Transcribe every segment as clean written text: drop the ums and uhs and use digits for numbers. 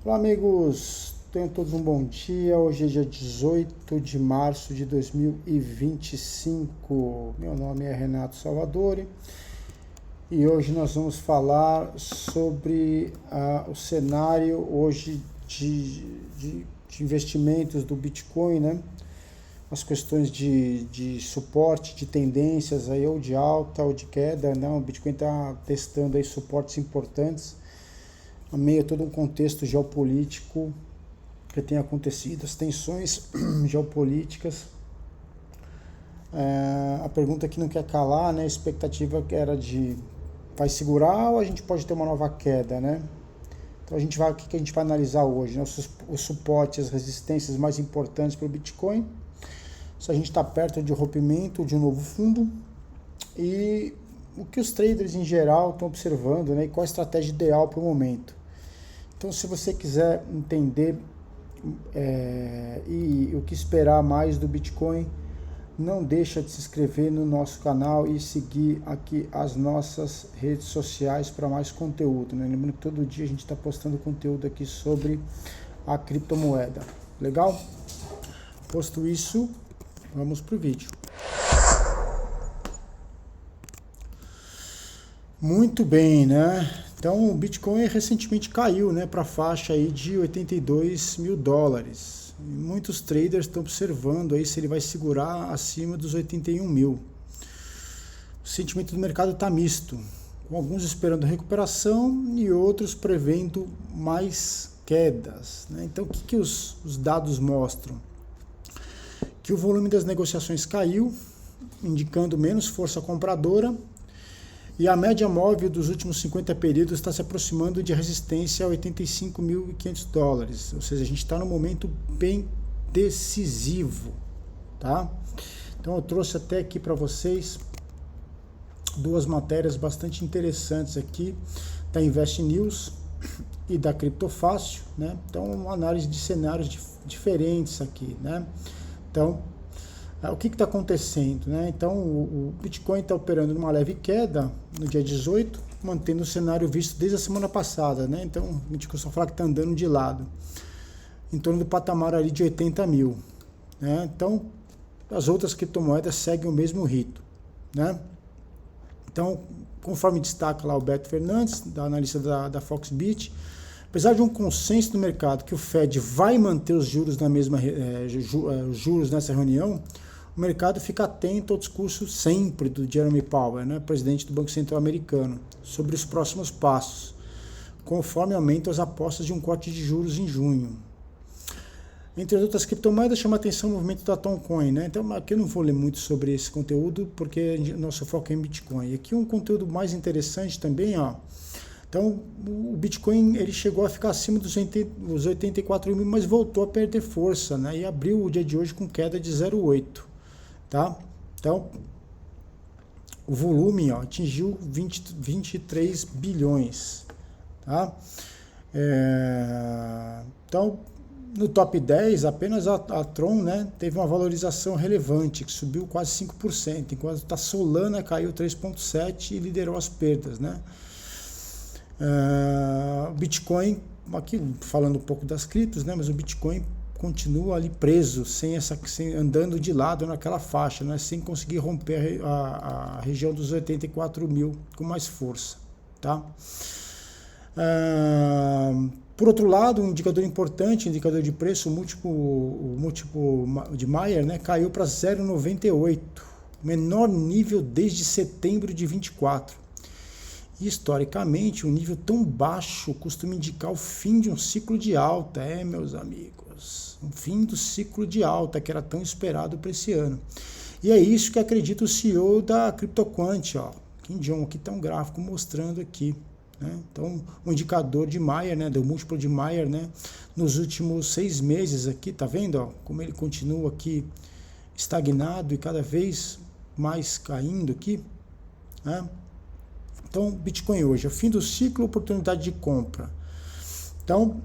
Olá, amigos, tenham todos um bom dia. Hoje é dia 18 de março de 2025. Meu nome é Renato Salvadori e hoje nós vamos falar sobre o cenário hoje de investimentos do Bitcoin, né? As questões de suporte, de tendências aí, ou de alta ou de queda, né? O Bitcoin está testando aí suportes importantes a meio a todo um contexto geopolítico que tem acontecido, as tensões geopolíticas. A pergunta que não quer calar, né? A expectativa era de vai segurar ou a gente pode ter uma nova queda, né? Então o que a gente vai analisar hoje? Né? Os suportes, as resistências mais importantes para o Bitcoin. Se a gente está perto de rompimento de um novo fundo e o que os traders em geral estão observando, né? E qual a estratégia ideal para o momento. Então, se você quiser entender e o que esperar mais do Bitcoin, não deixa de se inscrever no nosso canal e seguir aqui as nossas redes sociais para mais conteúdo, né? Lembrando que todo dia a gente está postando conteúdo aqui sobre a criptomoeda. Legal? Posto isso, vamos para o vídeo. Muito bem, né? Então o Bitcoin recentemente caiu, né, para a faixa aí de 82 mil dólares. E muitos traders estão observando aí se ele vai segurar acima dos 81 mil. O sentimento do mercado está misto, com alguns esperando recuperação e outros prevendo mais quedas, né? Então o que os dados mostram? Que o volume das negociações caiu, indicando menos força compradora. E a média móvel dos últimos 50 períodos está se aproximando de resistência a 85.500 dólares. Ou seja, a gente está num momento bem decisivo, tá? Então eu trouxe até aqui para vocês duas matérias bastante interessantes aqui da Invest News e da Criptofácil, né? Então uma análise de cenários diferentes aqui, né? Então o que está acontecendo, né? Então o Bitcoin está operando numa leve queda no dia 18, mantendo o cenário visto desde a semana passada, né? Então a gente costuma falar que está andando de lado, em torno do patamar ali de 80 mil, né? Então as outras criptomoedas seguem o mesmo rito, né? Então, conforme destaca lá o Beto Fernandes, da analista da Foxbit, apesar de um consenso no mercado que o Fed vai manter os juros na mesma juros nessa reunião, o mercado fica atento ao discurso sempre do Jerome Powell, né, presidente do Banco Central americano, sobre os próximos passos, conforme aumentam as apostas de um corte de juros em junho. Entre as outras criptomoedas, chama a atenção o movimento da Toncoin, né? Então aqui eu não vou ler muito sobre esse conteúdo, porque nosso foco é em Bitcoin. E aqui um conteúdo mais interessante também, ó. Então, o Bitcoin ele chegou a ficar acima dos 84 mil, mas voltou a perder força, né? E abriu o dia de hoje com queda de 0,8, tá? Então, o volume, ó, atingiu 23 bilhões, tá? Então, no top 10, apenas a Tron, né, teve uma valorização relevante, que subiu quase 5%, enquanto a Solana caiu 3,7% e liderou as perdas, né? O Bitcoin, aqui falando um pouco das criptos, né, mas o Bitcoin continua ali preso, andando de lado naquela faixa, né, sem conseguir romper a região dos 84 mil com mais força, tá? Por outro lado, um indicador importante, indicador de preço, o múltiplo de Mayer, né, caiu para 0,98, menor nível desde setembro de 24. Historicamente, um nível tão baixo costuma indicar o fim de um ciclo de alta, meus amigos, o fim do ciclo de alta que era tão esperado para esse ano. E é isso que acredita o CEO da CryptoQuant, ó, Kim Jong, aqui está um gráfico mostrando aqui, né? Então, o indicador de Mayer, né, do múltiplo de Mayer, né, nos últimos 6 meses aqui, tá vendo, ó, como ele continua aqui estagnado e cada vez mais caindo aqui, né? Então, Bitcoin hoje, é o fim do ciclo, oportunidade de compra. Então,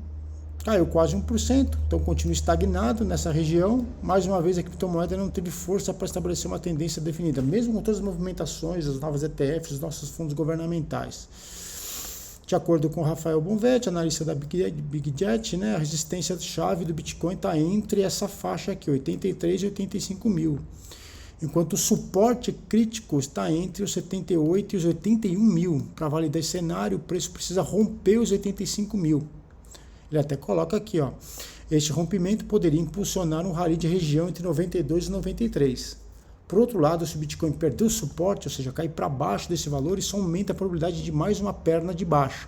caiu quase 1%, então continua estagnado nessa região. Mais uma vez, a criptomoeda não teve força para estabelecer uma tendência definida, mesmo com todas as movimentações, as novas ETFs, os nossos fundos governamentais. De acordo com o Rafael Bonvetti, analista da BigJet, né, a resistência-chave do Bitcoin está entre essa faixa aqui, 83 e 85 mil. Enquanto o suporte crítico está entre os 78 e os 81 mil. Para validar esse cenário, o preço precisa romper os 85 mil. Ele até coloca aqui, ó, este rompimento poderia impulsionar um rally de região entre 92 e 93. Por outro lado, se o Bitcoin perder o suporte, ou seja, cair para baixo desse valor, isso aumenta a probabilidade de mais uma perna de baixa.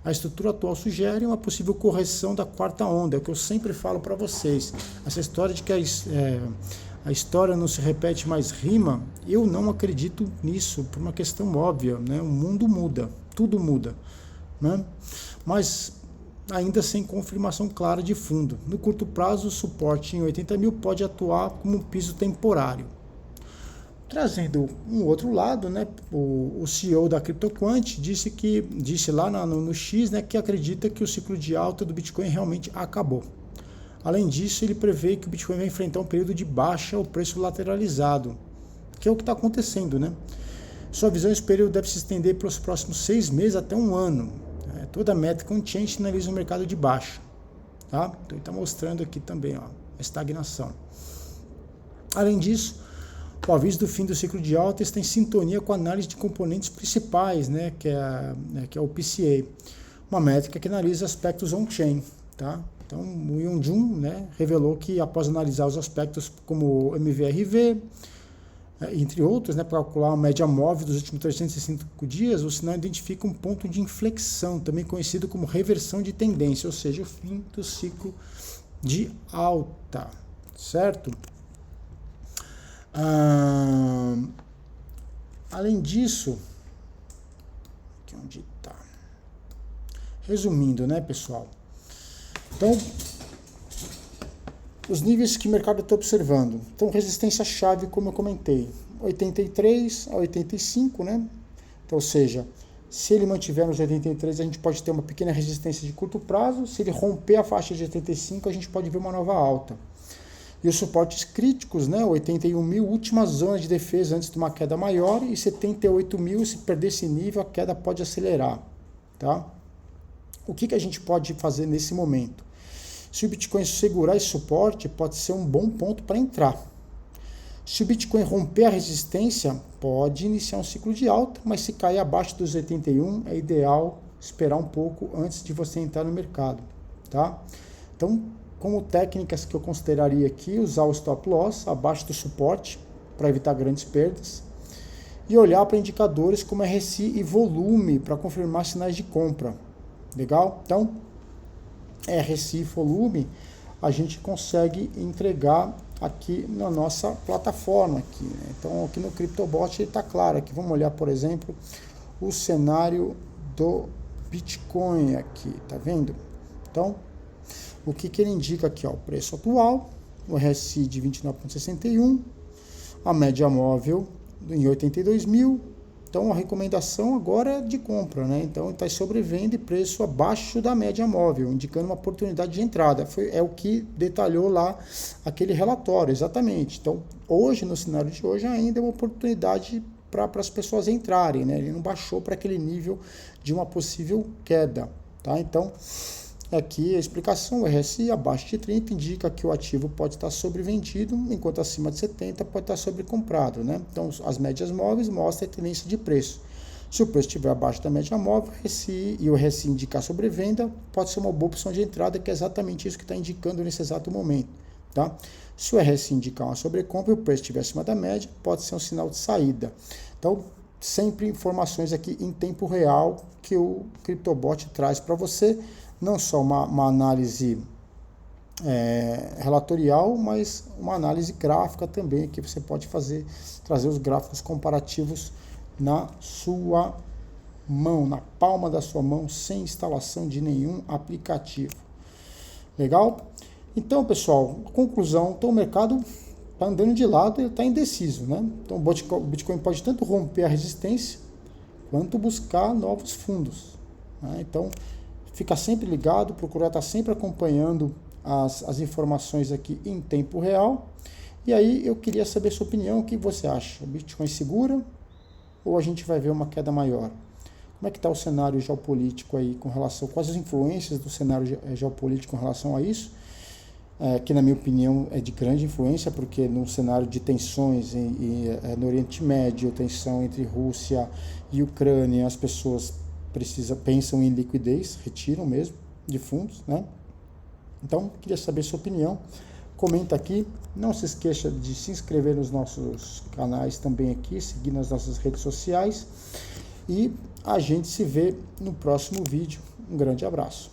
A estrutura atual sugere uma possível correção da quarta onda, é o que eu sempre falo para vocês. Essa história de que a história não se repete, mais rima, eu não acredito nisso, por uma questão óbvia, né? O mundo muda, tudo muda, né? Mas ainda sem confirmação clara de fundo. No curto prazo, o suporte em 80 mil pode atuar como um piso temporário. Trazendo um outro lado, né, o CEO da CryptoQuant disse lá no X, né, que acredita que o ciclo de alta do Bitcoin realmente acabou. Além disso, ele prevê que o Bitcoin vai enfrentar um período de baixa ao preço lateralizado, que é o que está acontecendo, né? Sua visão, esse período deve se estender pelos próximos 6 meses até um ano. Toda métrica on-chain sinaliza um mercado de baixa. Tá? Então ele está mostrando aqui também, ó, a estagnação. Além disso, o aviso do fim do ciclo de alta está em sintonia com a análise de componentes principais, né, que é o PCA, uma métrica que analisa aspectos on-chain. Tá? Então, o Yongjun, né, revelou que após analisar os aspectos como MVRV, entre outros, né, para calcular a média móvel dos últimos 365 dias, o sinal identifica um ponto de inflexão, também conhecido como reversão de tendência, ou seja, o fim do ciclo de alta, certo? Além disso, aqui onde está? Resumindo, né, pessoal? Então, os níveis que o mercado está observando. Então, resistência-chave, como eu comentei, 83 a 85, né? Então, ou seja, se ele mantiver nos 83, a gente pode ter uma pequena resistência de curto prazo. Se ele romper a faixa de 85, a gente pode ver uma nova alta. E os suportes críticos, né? 81 mil, última zona de defesa antes de uma queda maior, e 78 mil, se perder esse nível, a queda pode acelerar, tá? O que a gente pode fazer nesse momento? Se o Bitcoin segurar esse suporte, pode ser um bom ponto para entrar. Se o Bitcoin romper a resistência, pode iniciar um ciclo de alta, mas se cair abaixo dos 81, é ideal esperar um pouco antes de você entrar no mercado, tá? Então, como técnicas que eu consideraria aqui, usar o stop loss abaixo do suporte para evitar grandes perdas e olhar para indicadores como RSI e volume para confirmar sinais de compra. Legal? Então, RSI e volume a gente consegue entregar aqui na nossa plataforma aqui, né? Então aqui no CryptoBot ele está claro aqui. Vamos olhar, por exemplo, o cenário do Bitcoin aqui, tá vendo? Então, o que ele indica aqui, ó, o preço atual, o RSI de 29,61, a média móvel em 82 mil. Então, a recomendação agora é de compra, né? Então, está sobrevenda e preço abaixo da média móvel, indicando uma oportunidade de entrada. É o que detalhou lá aquele relatório, exatamente. Então, hoje, no cenário de hoje, ainda é uma oportunidade para as pessoas entrarem, né? Ele não baixou para aquele nível de uma possível queda, tá? Então, aqui a explicação, o RSI abaixo de 30 indica que o ativo pode estar sobrevendido, enquanto acima de 70 pode estar sobrecomprado, né? Então, as médias móveis mostram a tendência de preço. Se o preço estiver abaixo da média móvel, e o RSI indicar sobrevenda, pode ser uma boa opção de entrada, que é exatamente isso que está indicando nesse exato momento, tá? Se o RSI indicar uma sobrecompra e o preço estiver acima da média, pode ser um sinal de saída. Então, sempre informações aqui em tempo real que o CryptoBot traz para você, não só uma análise relatorial, mas uma análise gráfica também, que você pode trazer os gráficos comparativos na sua mão, na palma da sua mão, sem instalação de nenhum aplicativo. Legal? Então, pessoal, conclusão, então o mercado está andando de lado e está indeciso, né? Então o Bitcoin pode tanto romper a resistência, quanto buscar novos fundos, né? Então, fica sempre ligado, procurar estar sempre acompanhando as informações aqui em tempo real. E aí eu queria saber a sua opinião, o que você acha? O Bitcoin segura ou a gente vai ver uma queda maior? Como é que está o cenário geopolítico aí com relação, quais as influências do cenário geopolítico com relação a isso? Que na minha opinião é de grande influência, porque no cenário de tensões no Oriente Médio, tensão entre Rússia e Ucrânia, as pessoas pensam em liquidez, retiram mesmo de fundos, né? Então, queria saber sua opinião, comenta aqui, não se esqueça de se inscrever nos nossos canais também aqui, seguir nas nossas redes sociais, e a gente se vê no próximo vídeo. Um grande abraço.